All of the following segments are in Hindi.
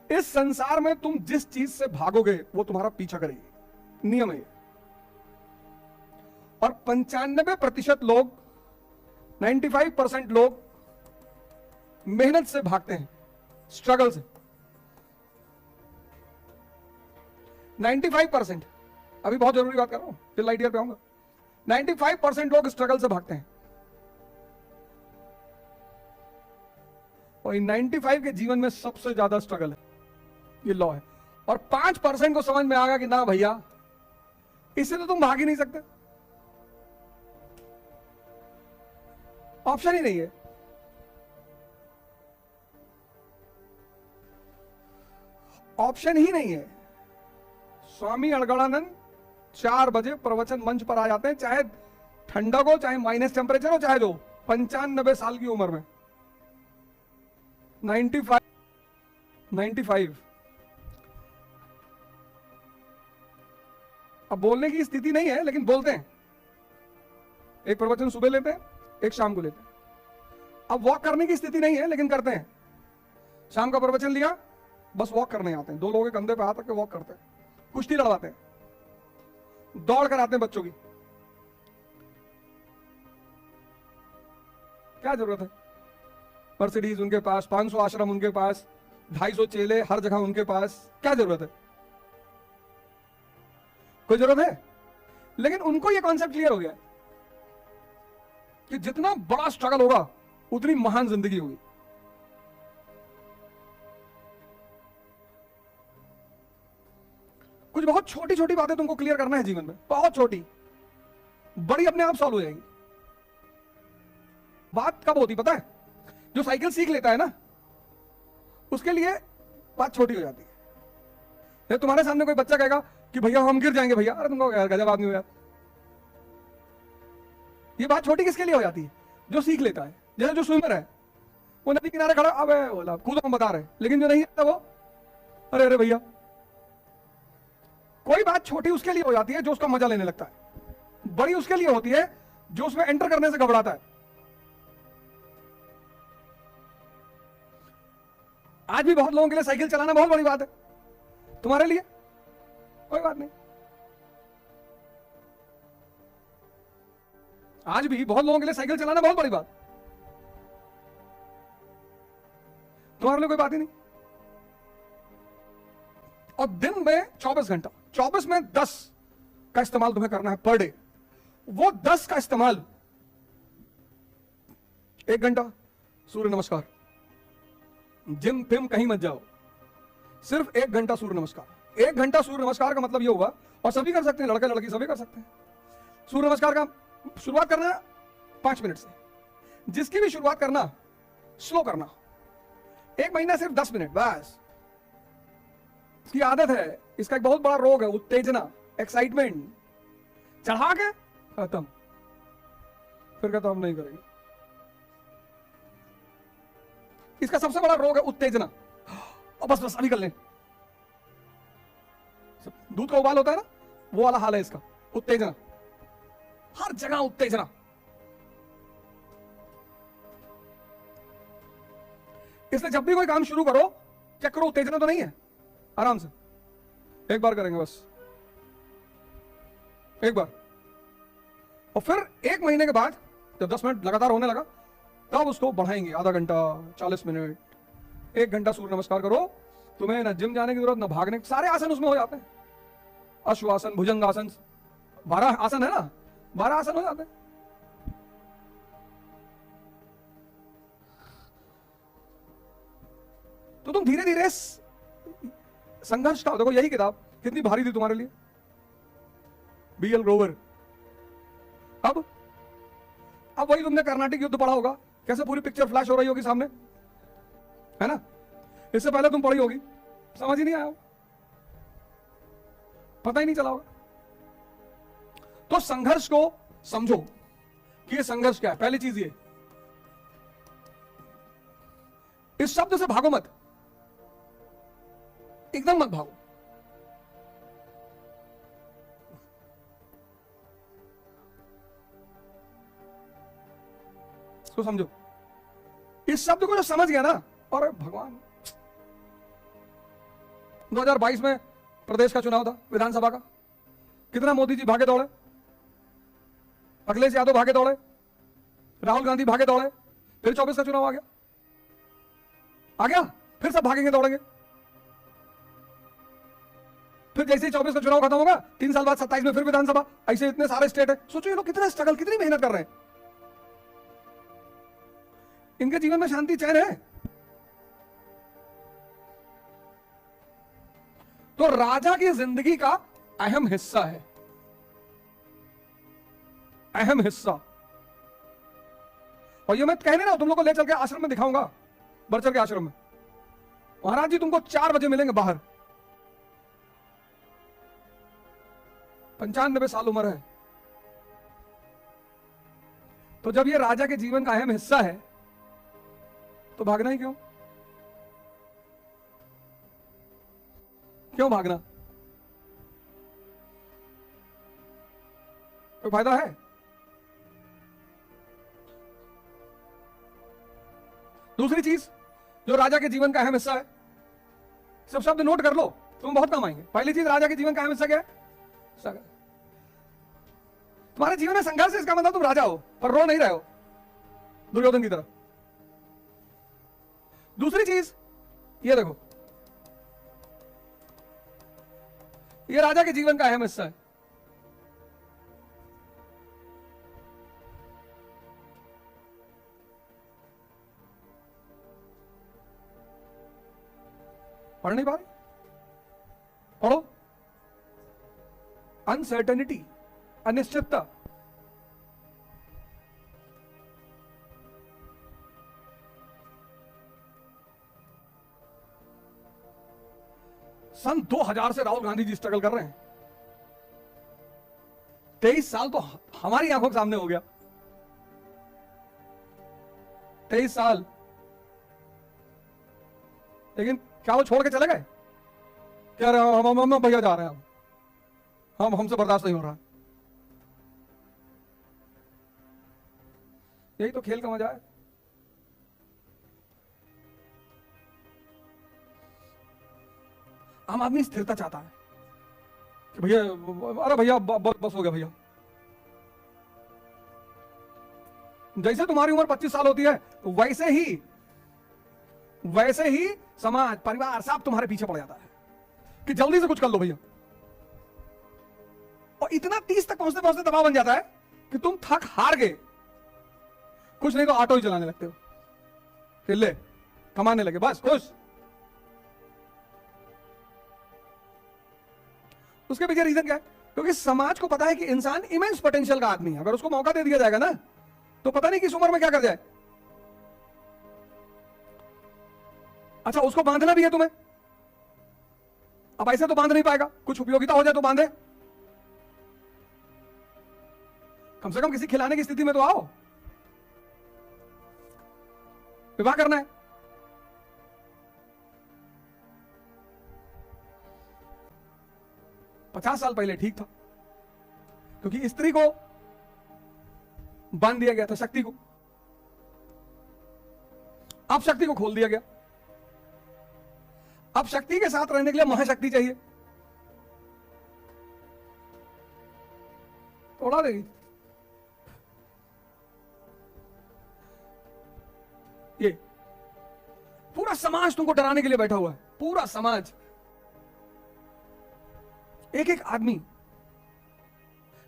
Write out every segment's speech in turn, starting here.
इस संसार में तुम जिस चीज से भागोगे वो तुम्हारा पीछा करेगी, नियम है। और 95% लोग, 95% लोग मेहनत से भागते हैं, स्ट्रगल से। 95%, अभी बहुत जरूरी बात कर रहा हूं, फिर लाइट ईयर पे आऊंगा। 95% लोग स्ट्रगल से भागते हैं, और 95 के जीवन में सबसे ज्यादा स्ट्रगल है, ये लॉ है। और 5% को समझ में आ गया कि ना भैया, इससे तो तुम भाग ही नहीं सकते, ऑप्शन ही नहीं है। ऑप्शन ही नहीं है। स्वामी अड़गड़ानंद 4 बजे प्रवचन मंच पर आ जाते हैं, चाहे ठंडक हो, चाहे माइनस टेम्परेचर हो, चाहे जो 95 साल की उम्र में। 95 अब बोलने की स्थिति नहीं है, लेकिन बोलते हैं। एक प्रवचन सुबह लेते हैं, एक शाम को लेते हैं। अब वॉक करने की स्थिति नहीं है, लेकिन करते हैं। शाम का प्रवचन लिया, बस वॉक करने आते हैं, 2 लोगों के कंधे पे हाथ रख के वॉक करते हैं, कुश्ती लड़वाते हैं, दौड़ कर आते हैं बच्चों की। क्या जरूरत है? मर्सिडीज उनके पास, 500 आश्रम उनके पास, 250 चेले हर जगह उनके पास, क्या जरूरत है? कोई जरूरत है? लेकिन उनको यह कॉन्सेप्ट क्लियर हो गया कि जितना बड़ा स्ट्रगल होगा उतनी महान जिंदगी होगी। कुछ बहुत छोटी छोटी बातें तुमको क्लियर करना है जीवन में, बहुत छोटी, बड़ी अपने आप सॉल्व हो जाएगी। बात कब होती पता है? जो साइकिल सीख लेता है ना, उसके लिए बात छोटी हो जाती है। तुम्हारे सामने कोई बच्चा कहेगा कि भैया हम गिर जाएंगे भैया, अरे तुमको यार गजब आदमी हो यार। ये बात छोटी किसके लिए हो जाती है? जो सीख लेता है। जैसे जो स्विमर है, वो नदी किनारे खड़ा, अबे बोला कूदो, हम बता रहे, लेकिन जो नहीं आता वो अरे अरे भैया। कोई बात छोटी उसके लिए हो जाती है जो उसका मजा लेने लगता है, बड़ी उसके लिए होती है जो उसमें एंटर करने से घबराता है। आज भी बहुत लोगों के लिए साइकिल चलाना बहुत बड़ी बात है, तुम्हारे लिए कोई बात नहीं। आज भी बहुत लोगों के लिए साइकिल चलाना बहुत बड़ी बात, तुम्हारे लिए कोई बात ही नहीं। और दिन में 24 घंटा, 24 में 10 का इस्तेमाल तुम्हें करना है पर डे। वो 10 का इस्तेमाल, 1 घंटा सूर्य नमस्कार, जिम फिम कहीं मत जाओ, सिर्फ 1 घंटा सूर्य नमस्कार। 1 घंटा सूर्य नमस्कार का मतलब ये हुआ, और सभी कर सकते हैं, लड़के लड़की सभी कर सकते हैं। सूर्य नमस्कार का शुरुआत करना 5 मिनट से, जिसकी भी शुरुआत करना स्लो करना, 1 महीना सिर्फ 10 मिनट बस। इसकी आदत है, इसका एक बहुत बड़ा रोग है, उत्तेजना, एक्साइटमेंट, चढ़ा के खत्म, फिर कहता हम नहीं करेंगे। इसका सबसे बड़ा रोग है उत्तेजना, और बस बस अभी कर लें। दूध का उबाल होता है ना, वो वाला हाल है इसका, उत्तेजना, हर जगह उत्तेजना। इसलिए जब भी कोई काम शुरू करो, चेक करो उत्तेजना तो नहीं है, आराम से 1 बार करेंगे बस, 1 बार। और फिर 1 महीने के बाद जब 10 मिनट लगातार होने लगा, तब उसको बढ़ाएंगे, आधा घंटा, 40 मिनट, 1 घंटा सूर्य नमस्कार करो। तुम्हें ना जिम जाने की जरूरत, ना भागने, सारे आसन उसमें हो जाते हैं। अश्वासन, भुजंगासन, 12 आसन है ना, 12 आसन हो जाते हैं। तो तुम धीरे धीरे संघर्ष का, देखो यही किताब कितनी भारी थी तुम्हारे लिए, BL ग्रोवर। अब वही तुमने कर्नाटक युद्ध पढ़ा होगा, कैसे पूरी पिक्चर फ्लैश हो रही होगी सामने, है ना? इससे पहले तुम पढ़ी होगी, समझ ही नहीं आया होगा, पता ही नहीं चला होगा। तो संघर्ष को समझो कि ये संघर्ष क्या है। पहली चीज ये, इस शब्द से भागो मत, एकदम मत भागो। इसको समझो, इस शब्द को जो समझ गया ना, और भगवान 2022 में प्रदेश का चुनाव था, विधानसभा का। कितना मोदी जी भागे दौड़े, अखिलेश यादव भागे दौड़े, राहुल गांधी भागे दौड़े, फिर 24 का चुनाव आ गया, फिर सब भागेंगे दौड़ेंगे। फिर जैसे ही 24 का चुनाव खत्म होगा, 3 साल बाद 27 में फिर विधानसभा। ऐसे इतने सारे स्टेट है। सोचो ये लोग कितना स्ट्रगल, कितनी मेहनत कर रहे हैं। इनके जीवन में शांति चैन है। तो राजा की जिंदगी का अहम हिस्सा है, अहम हिस्सा। और ये मैं कहने ना तुम लोग को ले चल के आश्रम में दिखाऊंगा, बरचर के आश्रम में। महाराज जी तुमको 4 बजे मिलेंगे बाहर। 95 साल उम्र है। तो जब ये राजा के जीवन का अहम हिस्सा है तो भागना ही क्यों? क्यों भागना? कोई फायदा है? दूसरी चीज जो राजा के जीवन का अहम हिस्सा है, सब शब्द नोट कर लो, तुम बहुत कम आएंगे। पहली चीज, राजा के जीवन का अहम हिस्सा क्या है? तुम्हारे जीवन में संघर्ष है, इसका मतलब तुम राजा हो पर रो नहीं रहे हो दुर्योधन की तरह। दूसरी चीज ये देखो, ये राजा के जीवन का अहम हिस्सा है। पढ़ नहीं पा रहे? पढ़ो। अनसर्टेनिटी, अनिश्चितता। सन 2000 से राहुल गांधी जी स्ट्रगल कर रहे हैं। 23 साल तो हमारी आंखों के सामने हो गया। 23 साल। लेकिन क्या वो छोड़ के चले गए? क्या हम भैया जा रहे हैं, हम हमसे बर्दाश्त नहीं हो रहा। यही तो खेल का मजा है। आम आदमी स्थिरता चाहता है कि भैया, अरे भैया बस हो गया भैया। जैसे तुम्हारी उम्र 25 साल होती है वैसे ही समाज, परिवार सब तुम्हारे पीछे पड़ जाता है कि जल्दी से कुछ कर लो भैया। और इतना 30 तक पहुंचते पहुंचते दबाव बन जाता है कि तुम थक हार गए, कुछ नहीं तो ऑटो ही चलाने लगते हो, फिर ले कमाने लगे, बस खुश। उसके पीछे रीजन क्या है? क्योंकि समाज को पता है कि इंसान इमेंस पोटेंशियल का आदमी है। अगर उसको मौका दे दिया जाएगा ना तो पता नहीं किस उम्र में क्या कर जाए। अच्छा, उसको बांधना भी है तुम्हें। अब ऐसे तो बांध नहीं पाएगा, कुछ उपयोगिता हो जाए तो बांधे। कम से कम किसी खिलाने की स्थिति में तो आओ। विवाह करना है, पचास साल पहले ठीक था, क्योंकि स्त्री को बांध दिया गया था, शक्ति को। अब शक्ति को खोल दिया गया। अब शक्ति के साथ रहने के लिए महाशक्ति चाहिए, तोड़ा देगी। ये पूरा समाज तुमको डराने के लिए बैठा हुआ है, पूरा समाज। एक एक आदमी,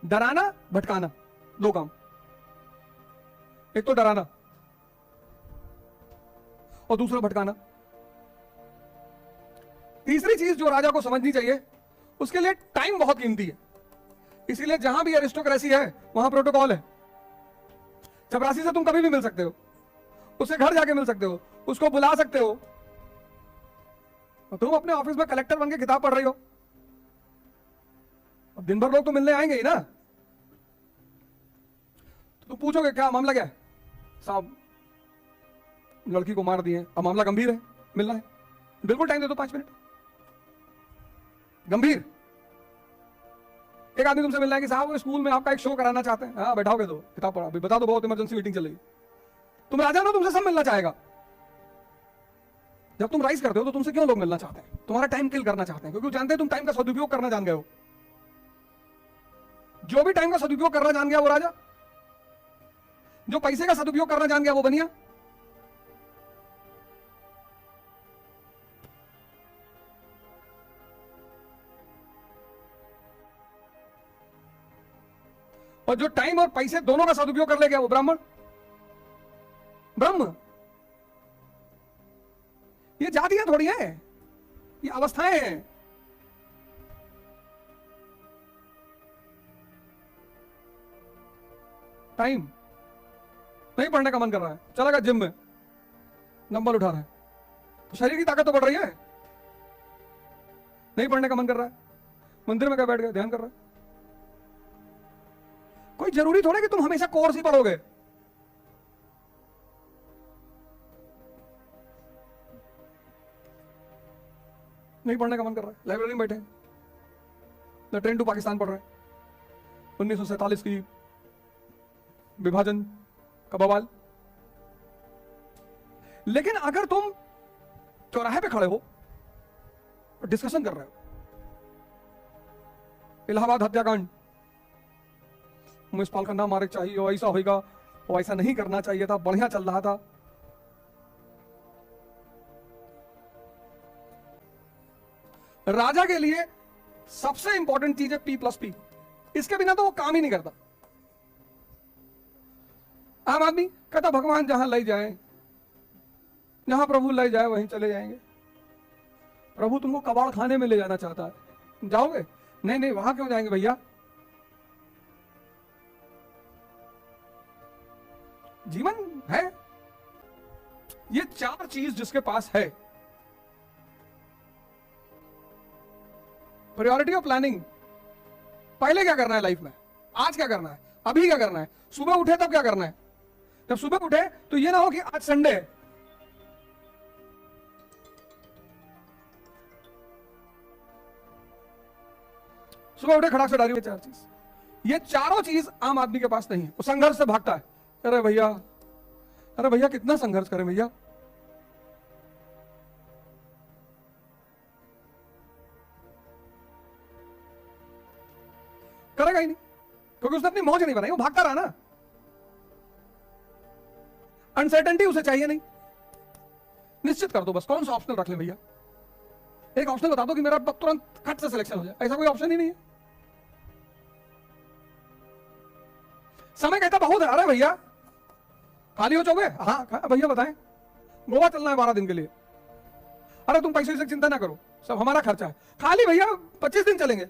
डराना भटकाना, दो काम। एक तो डराना और दूसरा भटकाना। तीसरी चीज जो राजा को समझनी चाहिए, उसके लिए टाइम बहुत कीमती है। इसीलिए जहां भी एरिस्टोक्रेसी है वहां प्रोटोकॉल है। चपरासी से तुम कभी भी मिल सकते हो, उससे घर जाके मिल सकते हो, उसको बुला सकते हो। और तुम अपने ऑफिस में कलेक्टर बन के किताब पढ़ रही हो, अब दिन भर लोग तो मिलने आएंगे ही ना। तो तुम पूछोगे क्या मामला क्या है? साहब लड़की को मार दिए, अब मामला गंभीर है, मिलना है। बिल्कुल टाइम दे दो, 5 मिनट। गंभीर। एक आदमी तुमसे मिलना है कि साहब वो स्कूल में आपका एक शो कराना चाहते हैं। हाँ बैठाओगे तो किताब पढ़ा, अभी बता दो बहुत इमरजेंसी मीटिंग चल रही। तुम राजा ना, तुमसे सब मिलना चाहेगा। जब तुम राइज करते हो तो तुमसे क्यों लोग मिलना चाहते हैं? तुम्हारा टाइम किल करना चाहते हैं, क्योंकि वो जानते हैं तुम टाइम का सदुपयोग करना जान गए हो। जो भी टाइम का सदुपयोग करना जान गया वो राजा, जो पैसे का सदुपयोग करना जान गया वो बनिया। और जो टाइम और पैसे दोनों का सदुपयोग कर ले गया वो ब्राह्मण, ब्रह्म। ये जातियां थोड़ी हैं, ये अवस्थाएं हैं। टाइम नहीं पढ़ने का मन कर रहा है, चला गया जिम में, डंबल उठा रहा है, तो शरीर की ताकत तो बढ़ रही है। नहीं पढ़ने का मन कर रहा है, मंदिर में क्या बैठ गया, ध्यान कर रहा है। कोई जरूरी थोड़ा कि तुम हमेशा कोर्स ही पढ़ोगे। नहीं पढ़ने का मन कर रहा है, लाइब्रेरी में बैठे, द ट्रेन टू पाकिस्तान पढ़ रहे हैं, 1947 की विभाजन का बवाल। लेकिन अगर तुम चौराहे पे खड़े हो और डिस्कशन कर रहे हो, इलाहाबाद हत्याकांड, मुझपाल का नाम मारे चाहिए, वो ऐसा होगा, वो ऐसा नहीं करना चाहिए था, बढ़िया चल रहा था। राजा के लिए सबसे इंपॉर्टेंट चीज है P+P, इसके बिना तो वो काम ही नहीं करता। आम आदमी कहता भगवान जहां ले जाए, जहां प्रभु ले जाए वहीं चले जाएंगे। प्रभु तुमको कबाड़ खाने में ले जाना चाहता है, जाओगे? नहीं नहीं, वहां क्यों जाएंगे भैया? जीवन है। ये चार चीज जिसके पास है, प्रायोरिटी ऑफ प्लानिंग, पहले क्या करना है लाइफ में, आज क्या करना है, अभी क्या करना है, सुबह उठे तब क्या करना है। जब सुबह उठे तो ये ना हो कि आज संडे है, सुबह उठे खड़ाक से डायरी, चार चीज, ये चारों चीज आम आदमी के पास नहीं है। वो संघर्ष से भागता है, अरे भैया कितना संघर्ष करें भैया। करेगा ही नहीं, क्योंकि उसने अपनी मौज नहीं बनाई, वो भागता रहा ना। अनसर्टेनिटी उसे चाहिए नहीं। निश्चित कर दो बस, कौन सा ऑप्शनल रख ले भैया, एक ऑप्शनल बता दो कि मेरा तुरंत खट से सिलेक्शन हो जाए, ऐसा कोई ऑप्शन ही नहीं है। समय कहता बहुत है, अरे भैया खाली हो जाओगे? हाँ भैया बताएं, गोवा चलना है 12 दिन के लिए। अरे तुम पैसे से चिंता ना करो, सब हमारा खर्चा है। खाली भैया 25 दिन चलेंगे।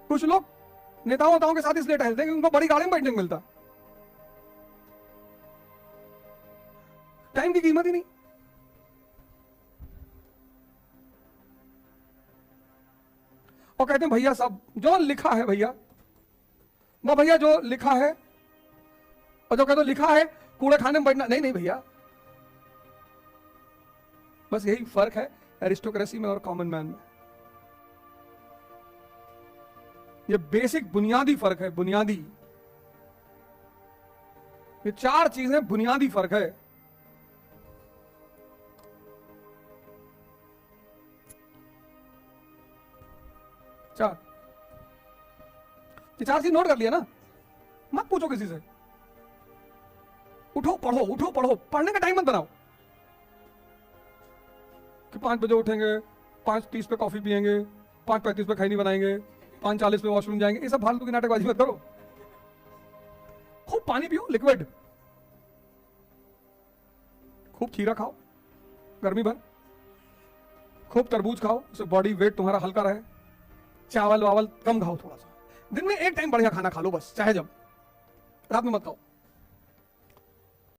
कुछ लोग नेताओं के साथ इसलिए टहलते हैं कि उनको बड़ी गाड़ी में बैठने को मिलता, टाइम की कीमत ही नहीं। और कहते हैं भैया सब जो लिखा है भैया, वो भैया जो लिखा है, और जो कहते लिखा है कूड़े खाने में बैठना, नहीं नहीं भैया। बस यही फर्क है एरिस्टोक्रेसी में और कॉमन मैन में। ये बेसिक बुनियादी फर्क है, बुनियादी। ये चार चीजें बुनियादी फर्क है। चार, ये चार चीज नोट कर लिया ना, मत पूछो किसी से, उठो पढ़ो, पढ़ने का टाइम मत बनाओ कि 5 बजे उठेंगे, 5:30 पे कॉफी पियेंगे, 5:35 पे खैनी बनाएंगे, 5:40 पे वॉशरूम जाएंगे। ये सब फालतू की नाटकबाजी मत करो। खूब पानी पियो, लिक्विड, खूब खीरा खाओ गर्मी भर, खूब तरबूज खाओ, उससे बॉडी वेट तुम्हारा हल्का रहे। चावल वावल कम खाओ, थोड़ा सा दिन में एक टाइम बढ़िया खाना खा लो बस, चाहे जब, रात में मत खाओ।